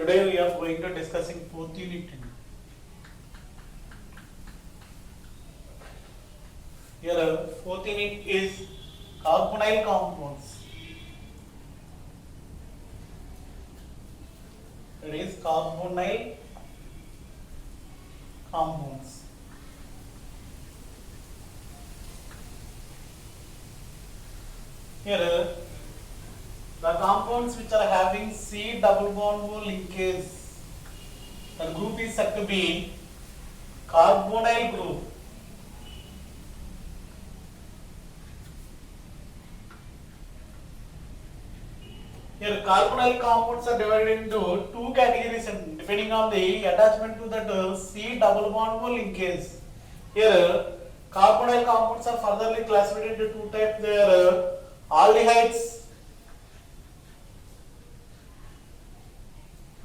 Today we are going to discussing fourth unit. Here fourth unit is carbonyl compounds. It is carbonyl compounds. Here the compounds which are having C double bond O linkage, the group is said to be carbonyl group. Here carbonyl compounds are divided into two categories and depending on the attachment to that C double bond O linkage. Here carbonyl compounds are furtherly classified into two types. They are aldehydes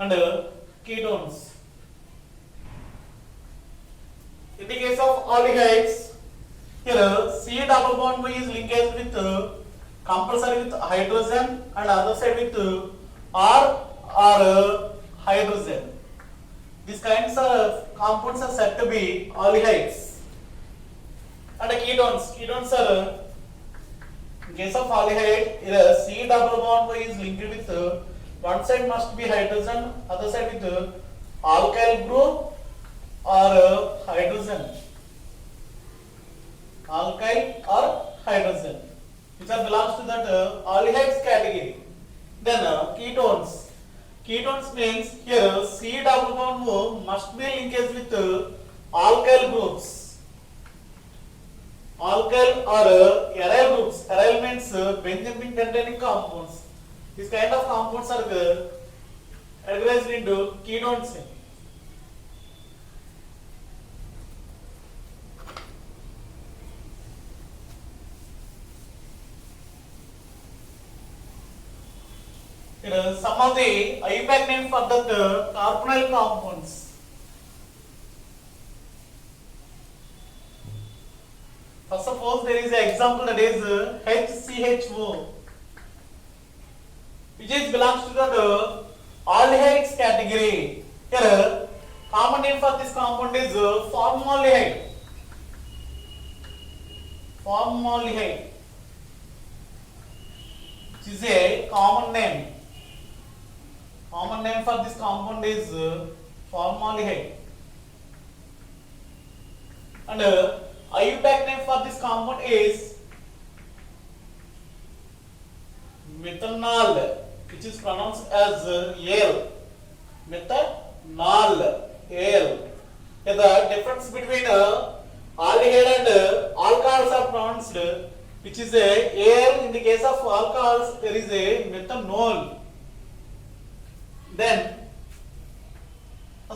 and ketones. In the case of aldehydes, here C double bond is linkage with compulsory with hydrogen and other side with R or hydrogen. These kinds of compounds are said to be aldehydes. And ketones are, in case of aldehyde, here C double bond is linked with one side must be hydrogen, other side with alkyl group or hydrogen. Alkyl or hydrogen, which are belongs to that aldehydes category. Then ketones. Ketones means here C double bond O must be linkage with alkyl groups. Alkyl or aryl groups. Aryl means benzene containing compounds. This kind of compounds are categorized into ketones. Some of the IUPAC names for the carbonyl compounds. First of all, there is an example that is HCHO, which is belongs to the aldehydes category. Here, common name for this compound is formaldehyde. Formaldehyde, which is a common name. Common name for this compound is formaldehyde. And IUPAC name for this compound is methanol, which is pronounced as ale. Methanol, ale. The difference between aldehyde and alcohols are pronounced, which is a ale. In the case of alcohols, there is a methanol. Then,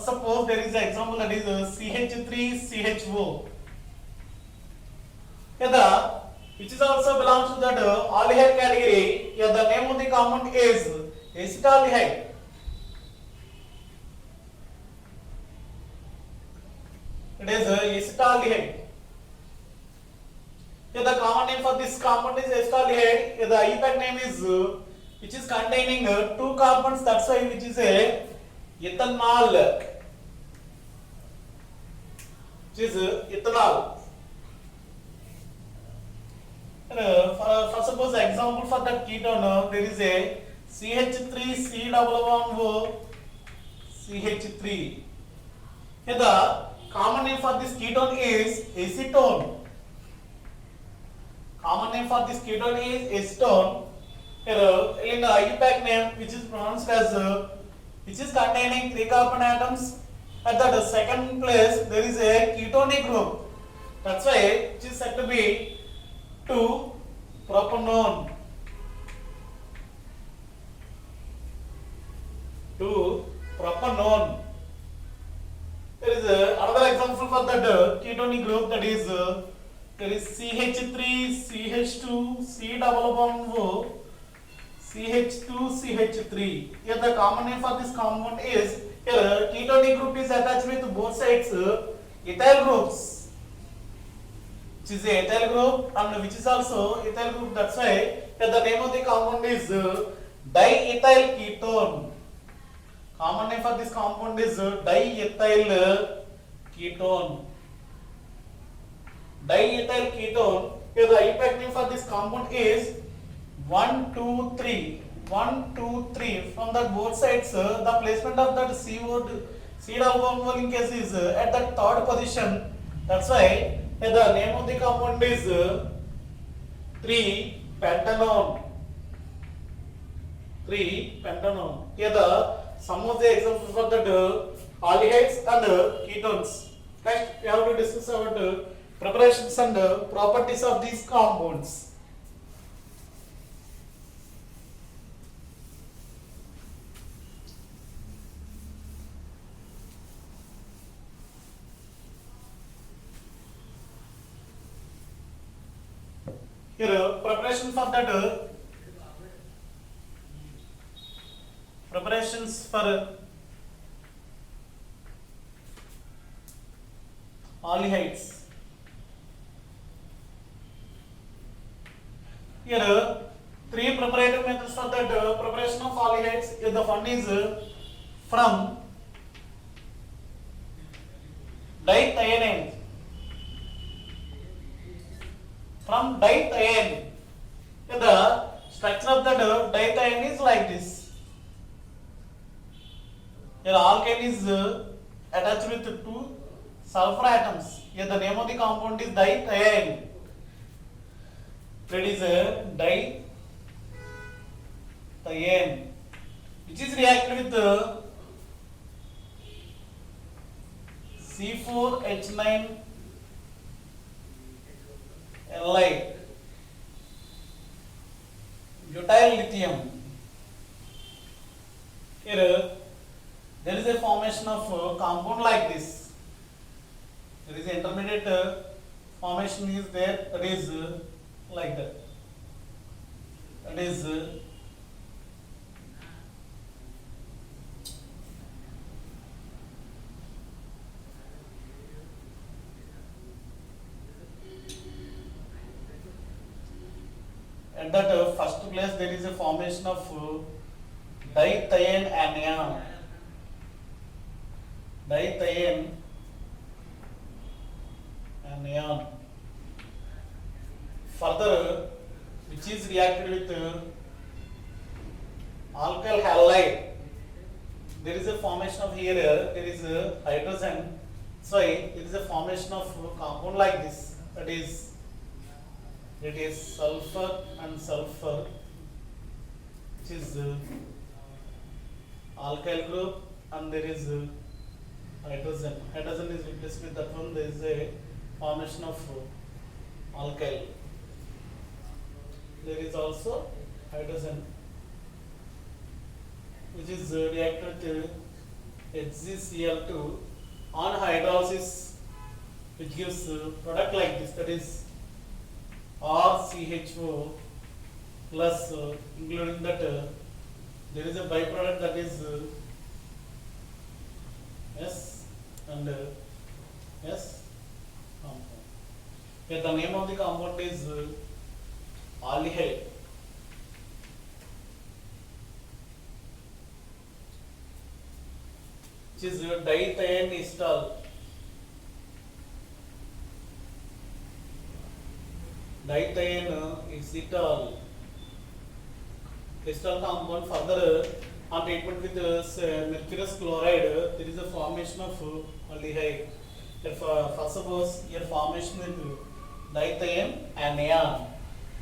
suppose there is an example that is CH3CHO. Which is also belongs to that aldehyde category. Here the name of the compound is acetaldehyde. It is acetaldehyde. Here the common name for this compound is acetaldehyde. Here the IUPAC name is which is containing two carbons. That's why which is a ethanol. Which is ethanol. For suppose example for that ketone, there is a CH3 double bond O CH3. Here the common name for this ketone is acetone. Common name for this ketone is acetone. Here in the IUPAC name, which is pronounced as which is containing 3 carbon atoms. At the second place there is a ketonic group. That's why it is said to be 2-propanone. 2-propanone. There is another example for that ketonic group, that is there is CH3 CH2 C double bond O CH2 CH3. Here the common name for this compound is, here ketonic group is attached with both sides ethyl groups. which is the ethyl group and which is also ethyl group. That's why the name of the compound is diethyl ketone. Common name for this compound is diethyl ketone. Diethyl ketone. Here the impact name for this compound is 1, 2, 3. 1, 2, 3. From that both sides, the placement of that C double bond linkage is at the third position. That's why here the name of the compound is 3-pentanone. 3-pentanone. Here the some of the examples for the aldehydes and ketones. Next, we have to discuss about preparations and properties of these compounds. Here, preparations for aldehydes. Here, three preparative methods for that preparation of aldehydes. Here, the one is from dithionine. From dithione. Here, the structure of the dithione is like this. Here, alkane is attached with two sulfur atoms. Here, the name of the compound is dithione. That is dithione, which is reacted with C4H9 halide, butyl lithium. Here there is a formation of compound like this. There is intermediate formation is there, that is like that. That is at that first place there is a formation of dithione anion. Dithione anion. Further, which is reacted with alkyl halide, there is a formation of here, there is a hydrogen, so there is a formation of compound like this, that is sulfur and sulfur, which is alkyl group, and there is hydrogen. Hydrogen is replaced with that one, there is a formation of alkyl. There is also hydrogen, which is reacted with HgCl2 on hydrolysis, which gives product like this, that is RCHO plus including that there is a byproduct, that is S and S compound. Here the name of the compound is aldehyde. Which is dithione estol. Dithione acetal. Acetal compound. Further, on treatment with mercurous chloride, there is a formation of aldehyde. First suppose here formation with dithione anion.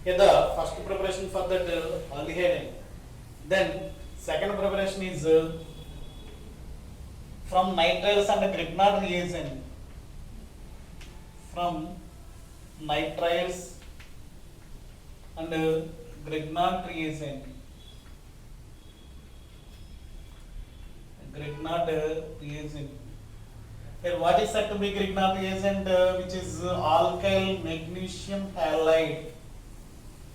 Here the first preparation for that aldehyde. Then second preparation is from nitriles and Grignard reagent. From nitriles and Grignard reagent. Grignard reagent. Here what is said to be Grignard reagent, which is alkyl magnesium halide.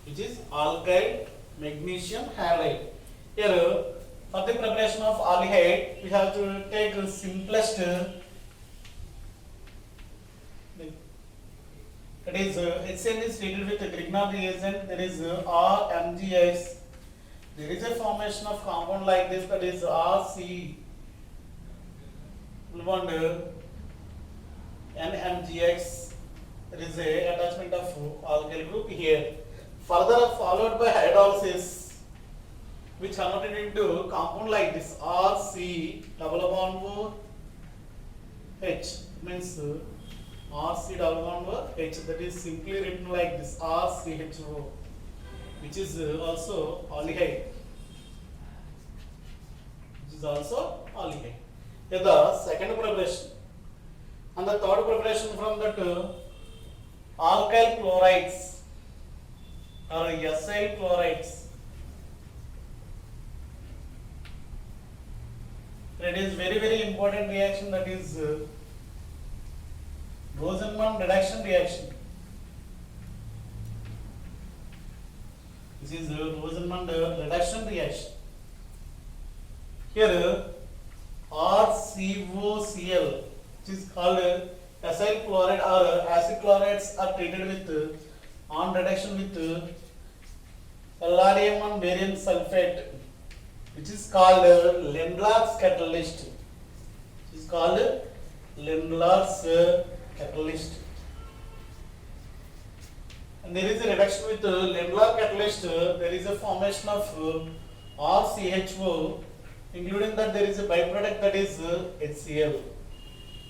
Which is alkyl magnesium halide. Here for the preparation of aldehyde, we have to take the simplest. That is HCl is treated with a Grignard reagent. There is RMgS. There is a formation of compound like this, that is RCHO bond NMGX. There is a attachment of alkyl group here. Further followed by hydrolysis, which converted into compound like this RC double bond O H, means RC double bond O H, that is simply written like this RCHO, which is also aldehyde. Which is also aldehyde. Here the second preparation. And the third preparation from that alkyl chlorides or acyl chlorides. It is very important reaction, that is Rosenman reduction reaction. This is Rosenman reduction reaction. Here RCOCl, which is called acyl chloride or acid chlorides, are treated with on reduction with palladium and barium sulfate, which is called Lindlar's catalyst. Which is called Lindlar's catalyst. And there is a reduction with Lindlar catalyst. There is a formation of RCHO, including that there is a byproduct, that is HCl.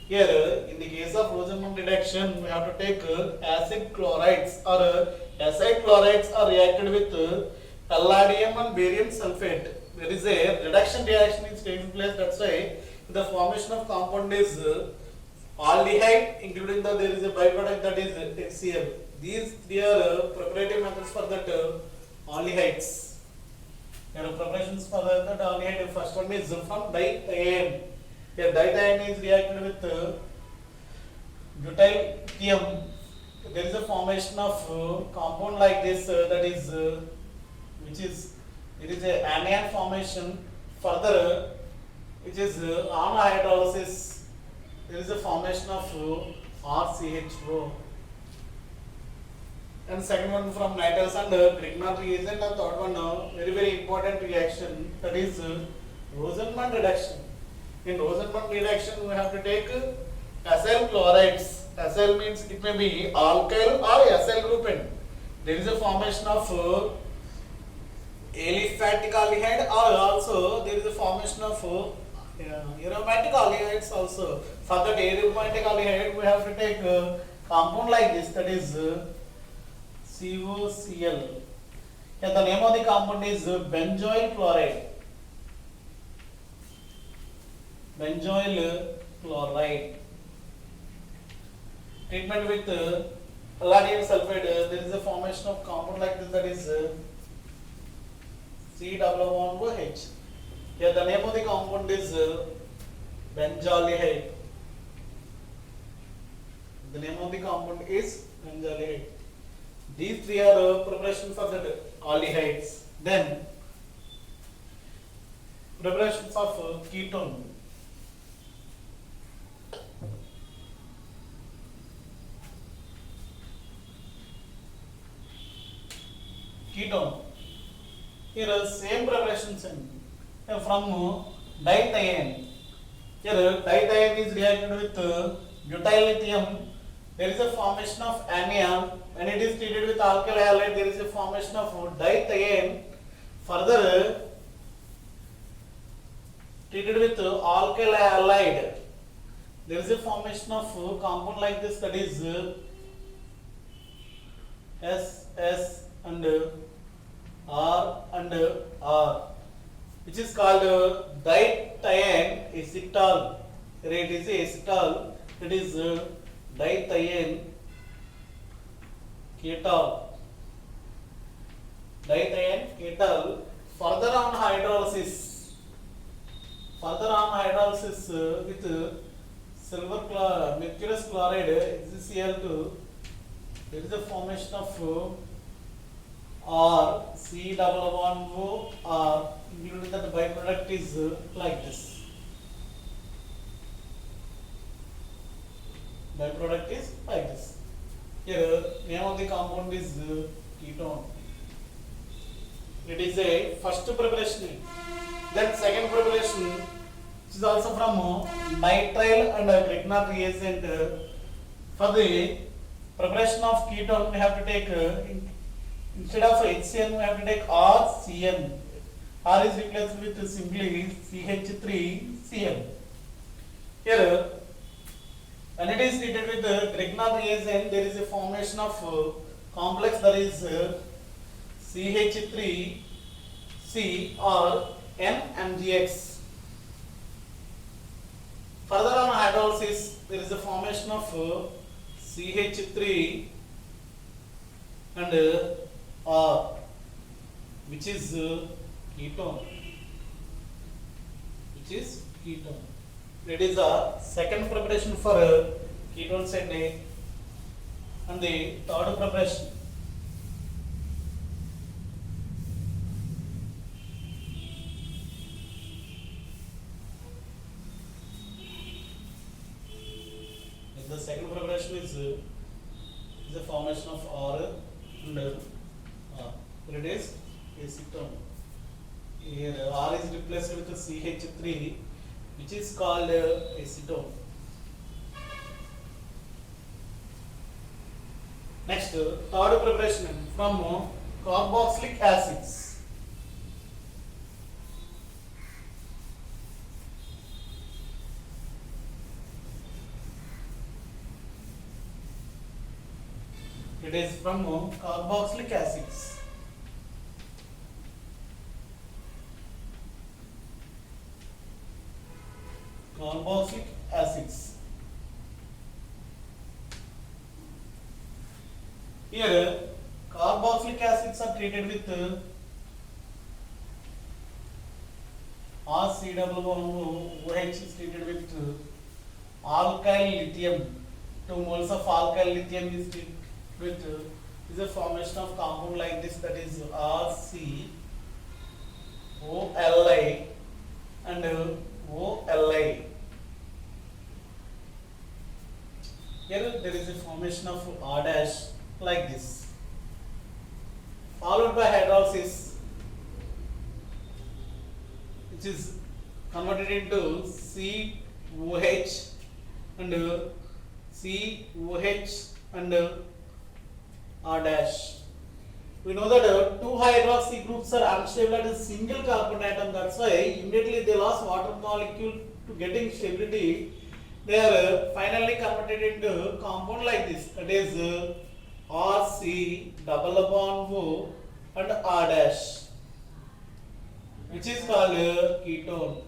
Here, in the case of Rosenman reduction, we have to take acid chlorides or acid chlorides are reacted with palladium and barium sulfate. There is a reduction reaction is taking place. That's why the formation of compound is aldehyde, including that there is a byproduct, that is HCl. These three are preparative methods for that aldehydes. There are preparations for that aldehyde. First one is from dithiene. Here dithiene is reacted with butyl lithium. There is a formation of compound like this, that is which is, it is a anion formation. Further, which is on hydrolysis, there is a formation of RCHO. And second one from nitrous and Grignard reagent, and third one very important reaction, that is Rosenman reduction. In Rosenman reduction, we have to take acyl chlorides. Acyl means it may be alkyl or acyl grouping. There is a formation of aliphatic aldehyde, or also there is a formation of aromatic aldehydes also. For that aromatic aldehyde, we have to take compound like this, that is COCl. And the name of the compound is benzoyl chloride. Benzoyl chloride. Treatment with palladium sulfate, there is a formation of compound like this, that is C-double-bond-OH. Here the name of the compound is benzaldehyde. The name of the compound is benzaldehyde. These three are preparations for the aldehydes. Then preparations of ketone. Ketone. Here same preparations from dithiene. Here dithiene is reacted with butyl lithium. There is a formation of anion. When it is treated with alkyl halide, there is a formation of dithiene. Further, treated with alkyl halide, there is a formation of compound like this, that is SS and R and R, which is called dithiene acetal. Here it is acetal, it is dithiene ketal. Dithiene ketal. Further on hydrolysis with silver mercurous chloride ZCl2, there is a formation of R C double bond O R, including that the byproduct is like this. Byproduct is like this. Here name of the compound is ketone. It is a first preparation. Then second preparation, which is also from nitrile and Grignard reagent. For the preparation of ketone, we have to take instead of HCN, we have to take RCN. R is replaced with simply CH3Cl. Here, when it is treated with Grignard reagent, there is a formation of complex that is CH3C or NMGX. Further on hydrolysis, there is a formation of CH3 and R, which is ketone. It is the second preparation for ketone setting and the third preparation. The second preparation is the formation of R and R. It is acetone. Here R is replaced with CH3, which is called acetone. Next, third preparation from carboxylic acids. It is from carboxylic acids. Carboxylic acids. Here, carboxylic acids are treated with RC=OH is treated with alkyl lithium. 2 moles of alkyl lithium is treated with is a formation of compound like this, that is RCOLI and OLI. Here there is a formation of R dash like this, followed by hydrolysis, which is converted into COH and COH and R dash. We know that 2 hydroxy groups are unstable at a single carbon atom. That's why immediately they lost water molecule to getting stability. They are finally converted into compound like this. That is RC double bond O and R dash, which is called ketone.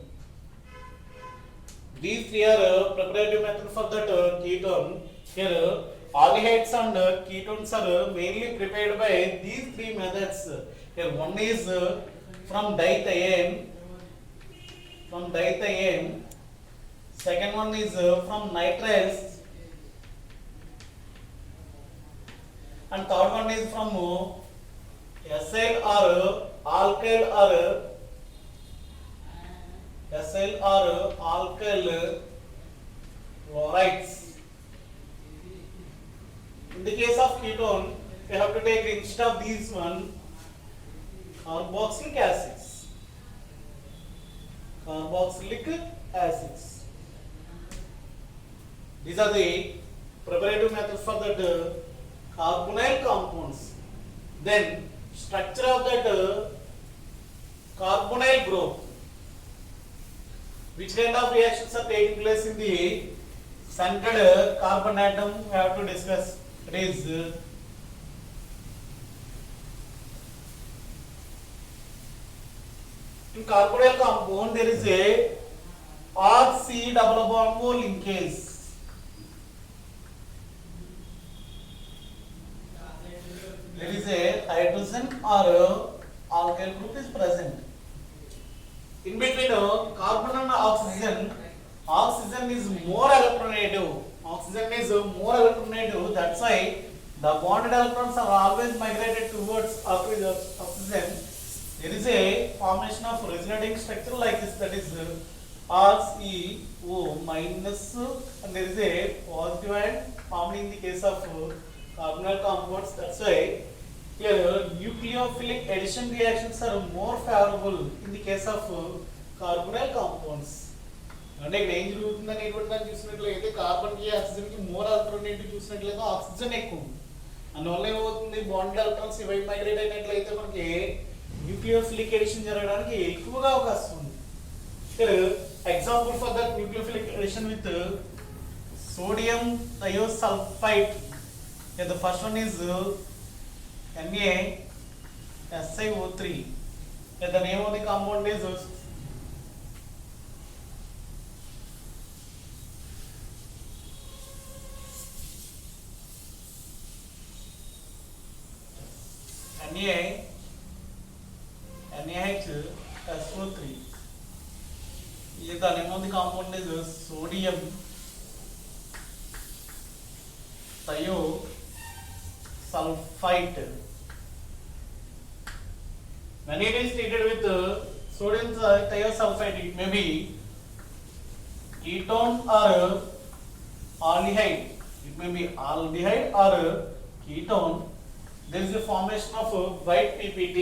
These three are preparative method for that ketone. Here, aldehydes and ketones are mainly prepared by these 3 methods. Here, one is from dithiene. Second one is from nitriles, and third one is from acyl or alkyl chlorides. In the case of ketone, we have to take instead of these one carboxylic acids. These are the preparative methods for that carbonyl compounds. Then structure of that carbonyl group. Which kind of reactions are taking place in the centered carbon atom? We have to discuss. It is in carbonyl compound there is a RC double bond O linkage. There is a hydrogen or alkyl group is present. In between carbon and oxygen is more electronegative. That's why the bonded electrons are always migrated towards oxygen. There is a formation of resonating structure like this, that is RCO minus, and there is a positive ion formed in the case of carbonyl compounds. That's why here nucleophilic addition reactions are more favorable in the case of carbonyl compounds. అంటే ఇక్కడ ఏం జరుగుతుంది అనేటువంటి దాన్ని చూసినట్లయితే carbon కి oxygen కి more alternative చూసినట్లయితే ఆక్సిజన్ ఎక్కువ ఉంది. అందువల్ల ఏమవుతుంది బాండ్ ఎలక్ట్రాన్స్ ఇవి మైగ్రేట్ అయినట్లయితే మనకి న్యూక్లియోఫిలిక్ ఎడిషన్ జరగడానికి ఎక్కువగా అవకాశం ఉంది. Example for that nucleophilic addition with sodium thiosulfite. Yeah, the first one is NaSiO3. Yeah, the name of the compound is NaHSO3. Yeah, the name of the compound is sodium thiosulfite. When it is treated with sodium thiosulfite, it may be ketone or aldehyde. It may be aldehyde or ketone. There is a formation of white PPT,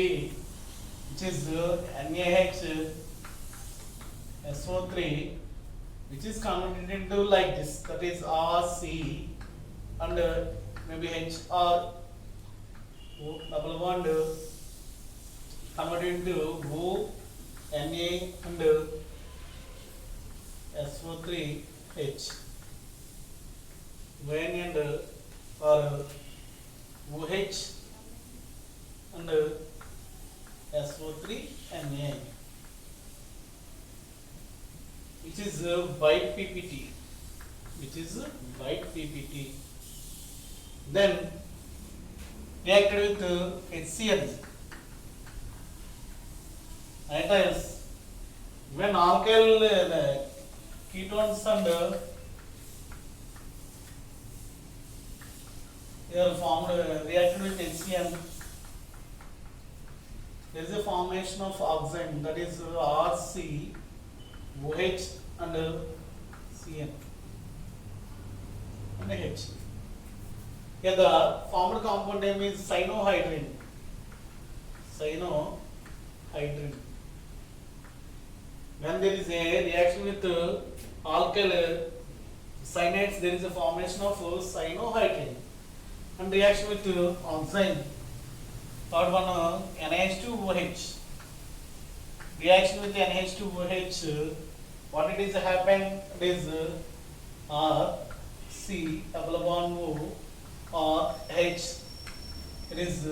which is NaHSO3, which is converted into like this. That is RC. And maybe H or O double bond converted into O, Na and SO3H. When and or OH and SO3Na, which is white PPT. Which is white PPT. Then reacted with HCl. That is, when alkyl ketones and they are formed, reacted with HCl, there is a formation of oxide, that is RC, OH and Cn and H. Here the formed compound name is cyanohydrin. Cyanohydrin. When there is a reaction with alkyl cyanides, there is a formation of cyanohydrin. And reaction with oxide, third one NH2OH. Reaction with NH2OH, what it is happen is R C double bond O or H, it is